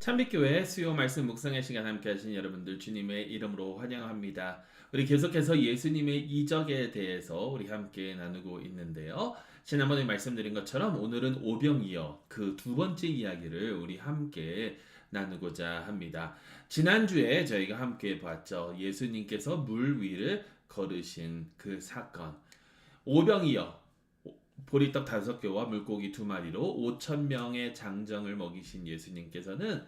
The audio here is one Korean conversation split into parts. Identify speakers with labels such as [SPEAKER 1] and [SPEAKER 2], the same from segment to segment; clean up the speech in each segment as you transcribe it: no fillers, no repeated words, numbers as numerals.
[SPEAKER 1] 참빛교회 수요 말씀 묵상의 시간 함께 하신 여러분들 주님의 이름으로 환영합니다. 우리 계속해서 예수님의 이적에 대해서 우리 함께 나누고 있는데요. 지난번에 말씀드린 것처럼 오늘은 오병이어 그 두 번째 이야기를 우리 함께 나누고자 합니다. 지난주에 저희가 함께 봤죠. 예수님께서 물 위를 걸으신 그 사건. 오병이어 보리떡 5개와 물고기 2마리로 5천 명의 장정을 먹이신 예수님께서는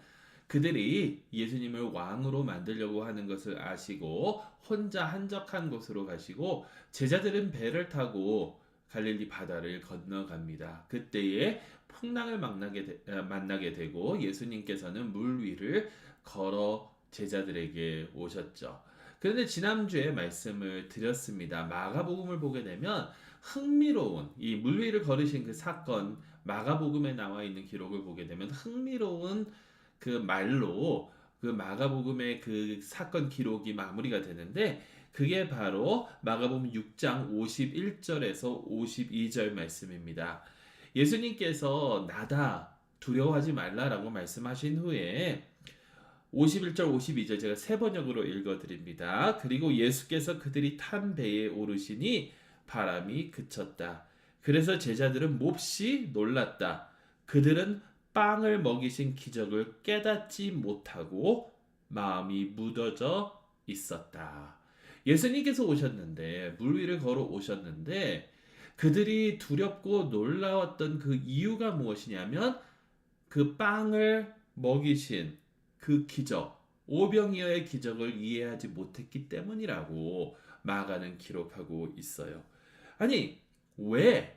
[SPEAKER 1] 그들이 예수님을 왕으로 만들려고 하는 것을 아시고 혼자 한적한 곳으로 가시고 제자들은 배를 타고 갈릴리 바다를 건너갑니다. 그때에 풍랑을 만나게 되고 예수님께서는 물 위를 걸어 제자들에게 오셨죠. 그런데 지난주에 말씀을 드렸습니다. 마가복음을 보게 되면 흥미로운 이 물 위를 걸으신 그 사건, 마가복음에 나와 있는 기록을 보게 되면 흥미로운 그 말로 그 마가복음의 그 사건 기록이 마무리가 되는데, 그게 바로 마가복음 6장 51절에서 52절 말씀입니다. 예수님께서 나다 두려워하지 말라라고 말씀하신 후에 51절 52절 제가 세 번역으로 읽어드립니다. 그리고 예수께서 그들이 탄 배에 오르시니 바람이 그쳤다. 그래서 제자들은 몹시 놀랐다. 그들은 빵을 먹이신 기적을 깨닫지 못하고 마음이 무뎌져 있었다. 예수님께서 오셨는데, 물 위를 걸어 오셨는데, 그들이 두렵고 놀라웠던 그 이유가 무엇이냐면 그 빵을 먹이신 그 기적, 오병이어의 기적을 이해하지 못했기 때문이라고 마가는 기록하고 있어요. 아니, 왜?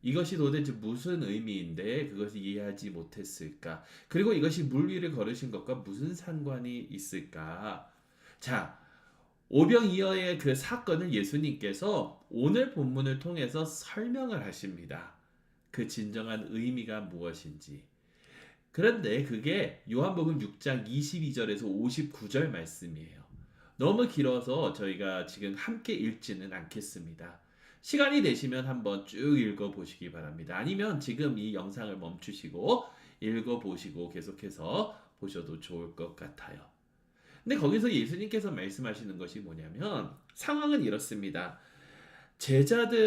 [SPEAKER 1] 이것이 도대체 무슨 의미인데 그것을 이해하지 못했을까? 그리고 이것이 물 위를 걸으신 것과 무슨 상관이 있을까? 자, 오병이어의 그 사건을 예수님께서 오늘 본문을 통해서 설명을 하십니다. 그 진정한 의미가 무엇인지. 그런데 그게 요한복음 6장 22절에서 59절 말씀이에요. 너무 길어서 저희가 지금 함께 읽지는 않겠습니다. 시간이 되시면 한번 쭉 읽어보시기 바랍니다. 아니면 지금 이 영상을 멈추시고 읽어보시고 계속해서 보셔도 좋을 것 같아요. 근데 거기서 예수님께서 말씀하시는 것이 뭐냐면 상황은 이렇습니다. 제자들이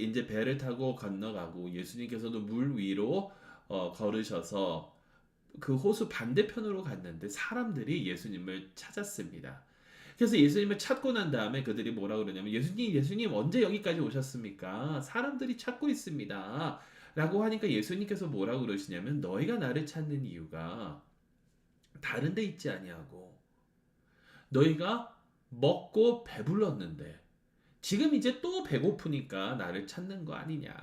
[SPEAKER 1] 이제 배를 타고 건너가고 예수님께서도 물 위로 걸으셔서 그 호수 반대편으로 갔는데 사람들이 예수님을 찾았습니다. 그래서 예수님을 찾고 난 다음에 그들이 뭐라 그러냐면 예수님 언제 여기까지 오셨습니까? 사람들이 찾고 있습니다. 라고 하니까 예수님께서 뭐라 그러시냐면 너희가 나를 찾는 이유가 다른 데 있지 아니하고 너희가 먹고 배불렀는데 지금 이제 또 배고프니까 나를 찾는 거 아니냐.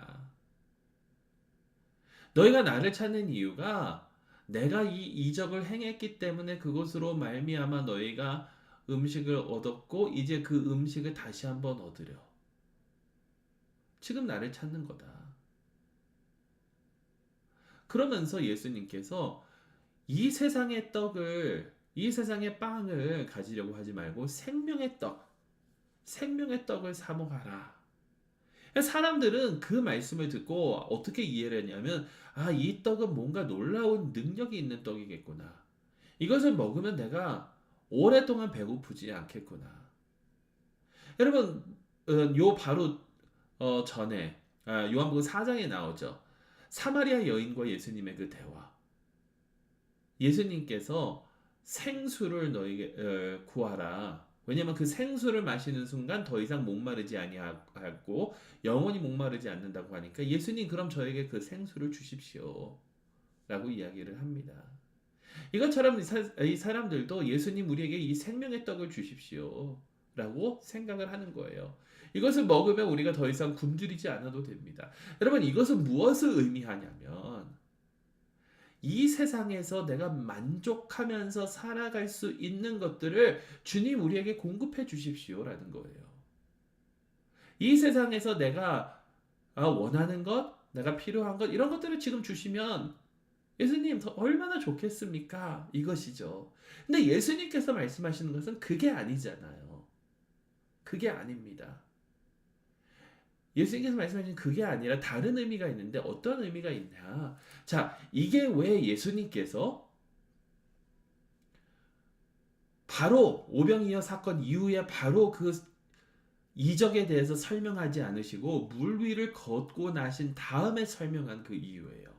[SPEAKER 1] 너희가 나를 찾는 이유가 내가 이 이적을 행했기 때문에 그것으로 말미암아 너희가 음식을 얻었고 이제 그 음식을 다시 한번 얻으려. 지금 나를 찾는 거다. 그러면서 예수님께서 이 세상의 빵을 가지려고 하지 말고 생명의 떡을 사모하라. 사람들은 그 말씀을 듣고 어떻게 이해를 했냐면, 이 떡은 뭔가 놀라운 능력이 있는 떡이겠구나. 이것을 먹으면 내가 오랫동안 배고프지 않겠구나. 여러분, 요 바로 전에 요한복음 4장에 나오죠. 사마리아 여인과 예수님의 그 대화. 예수님께서 생수를 너에게 구하라. 왜냐하면 그 생수를 마시는 순간 더 이상 목마르지 아니하고 영원히 목마르지 않는다고 하니까 예수님 그럼 저에게 그 생수를 주십시오. 라고 이야기를 합니다. 이것처럼 이 사람들도 예수님 우리에게 이 생명의 떡을 주십시오. 라고 생각을 하는 거예요. 이것을 먹으면 우리가 더 이상 굶주리지 않아도 됩니다. 여러분 이것은 무엇을 의미하냐면 이 세상에서 내가 만족하면서 살아갈 수 있는 것들을 주님 우리에게 공급해 주십시오라는 거예요. 이 세상에서 내가 원하는 것, 내가 필요한 것 이런 것들을 지금 주시면 예수님 얼마나 좋겠습니까? 이것이죠. 근데 예수님께서 말씀하시는 것은 그게 아니잖아요. 그게 아닙니다. 예수님께서 말씀하신 그게 아니라 다른 의미가 있는데 어떤 의미가 있냐? 자, 이게 왜 예수님께서 바로 오병이어 사건 이후에 바로 그 이적에 대해서 설명하지 않으시고 물 위를 걷고 나신 다음에 설명한 그 이유예요.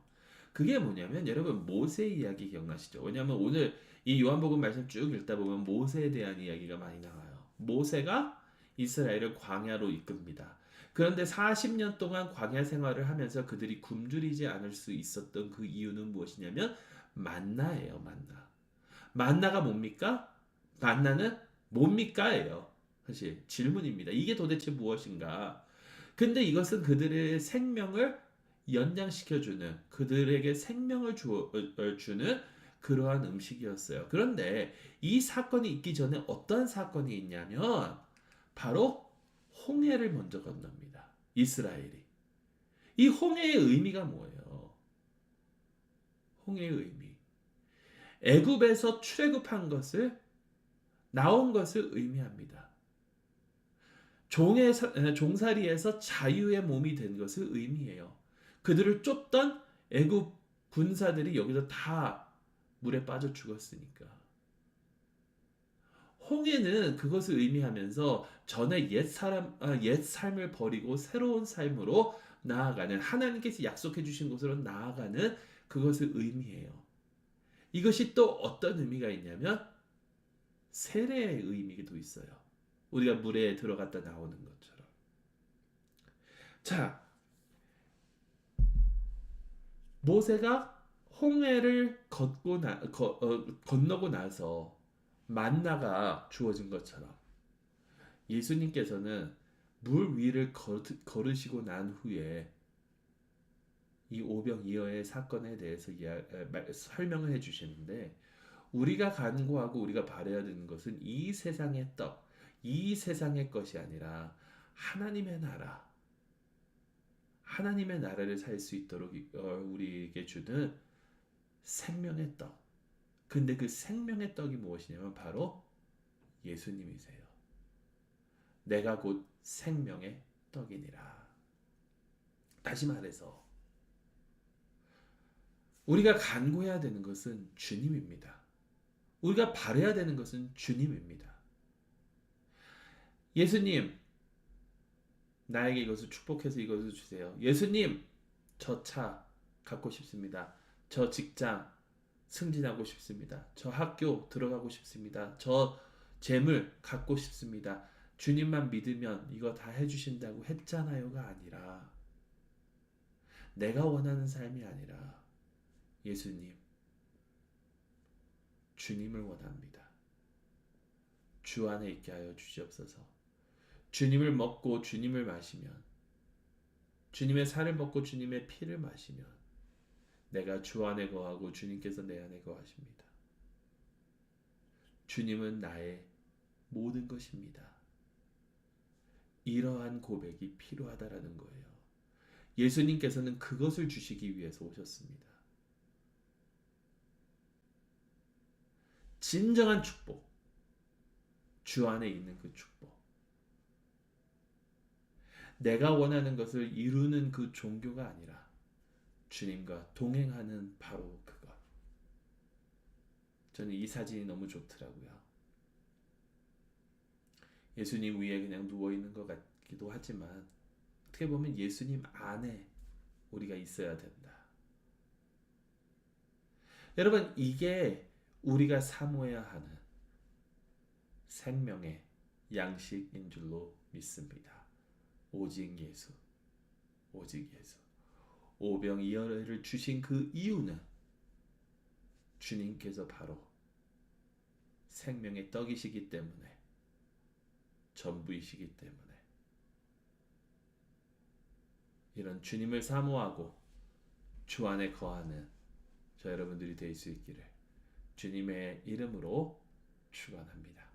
[SPEAKER 1] 그게 뭐냐면 여러분 모세 이야기 기억나시죠? 왜냐하면 오늘 이 요한복음 말씀 쭉 읽다 보면 모세에 대한 이야기가 많이 나와요. 모세가 이스라엘을 광야로 이끕니다. 그런데 40년 동안 광야 생활을 하면서 그들이 굶주리지 않을 수 있었던 그 이유는 무엇이냐면 만나예요, 만나. 만나가 뭡니까? 만나는 뭡니까예요. 사실 질문입니다. 이게 도대체 무엇인가? 근데 이것은 그들의 생명을 연장시켜주는 그들에게 생명을 주는 그러한 음식이었어요. 그런데 이 사건이 있기 전에 어떤 사건이 있냐면 바로 홍해를 먼저 건넙니다. 이스라엘이. 이 홍해의 의미가 뭐예요? 홍해의 의미. 애굽에서 출애굽한 것을 나온 것을 의미합니다. 종살이에서 자유의 몸이 된 것을 의미해요. 그들을 쫓던 애굽 군사들이 여기서 다 물에 빠져 죽었으니까. 홍해는 그것을 의미하면서 전에 옛 삶을 버리고 새로운 삶으로 나아가는 하나님께서 약속해 주신 곳으로 나아가는 그것을 의미해요. 이것이 또 어떤 의미가 있냐면 세례의 의미도 있어요. 우리가 물에 들어갔다 나오는 것처럼. 자, 모세가 홍해를 건너고 나서 만나가 주어진 것처럼 예수님께서는 물 위를 걸으시고 난 후에 이 오병이어의 사건에 대해서 설명을 해주시는데 우리가 간구하고 우리가 바라야 되는 것은 이 세상의 떡, 이 세상의 것이 아니라 하나님의 나라, 하나님의 나라를 살 수 있도록 우리에게 주는 생명의 떡. 근데 그 생명의 떡이 무엇이냐면 바로 예수님이세요. 내가 곧 생명의 떡이니라. 다시 말해서 우리가 간구해야 되는 것은 주님입니다. 우리가 바라야 되는 것은 주님입니다. 예수님, 나에게 이것을 축복해서 이것을 주세요. 예수님, 저 차 갖고 싶습니다. 저 직장 승진하고 싶습니다. 저 학교 들어가고 싶습니다. 저 재물 갖고 싶습니다. 주님만 믿으면 이거 다 해주신다고 했잖아요가 아니라 내가 원하는 삶이 아니라 예수님, 주님을 원합니다. 주 안에 있게 하여 주시옵소서. 주님을 먹고 주님을 마시면 주님의 살을 먹고 주님의 피를 마시면 내가 주 안에 거하고 주님께서 내 안에 거하십니다. 주님은 나의 모든 것입니다. 이러한 고백이 필요하다라는 거예요. 예수님께서는 그것을 주시기 위해서 오셨습니다. 진정한 축복. 주 안에 있는 그 축복. 내가 원하는 것을 이루는 그 종교가 아니라 주님과 동행하는 바로 그것. 저는 이 사진이 너무 좋더라고요. 예수님 위에 그냥 누워있는 것 같기도 하지만 어떻게 보면 예수님 안에 우리가 있어야 된다. 여러분, 이게 우리가 사모해야 하는 생명의 양식인 줄로 믿습니다. 오직 예수, 오직 예수. 오병이어를 주신 그 이유는 주님께서 바로 생명의 떡이시기 때문에, 전부이시기 때문에 이런 주님을 사모하고 주 안에 거하는 저 여러분들이 될 수 있기를 주님의 이름으로 축원합니다.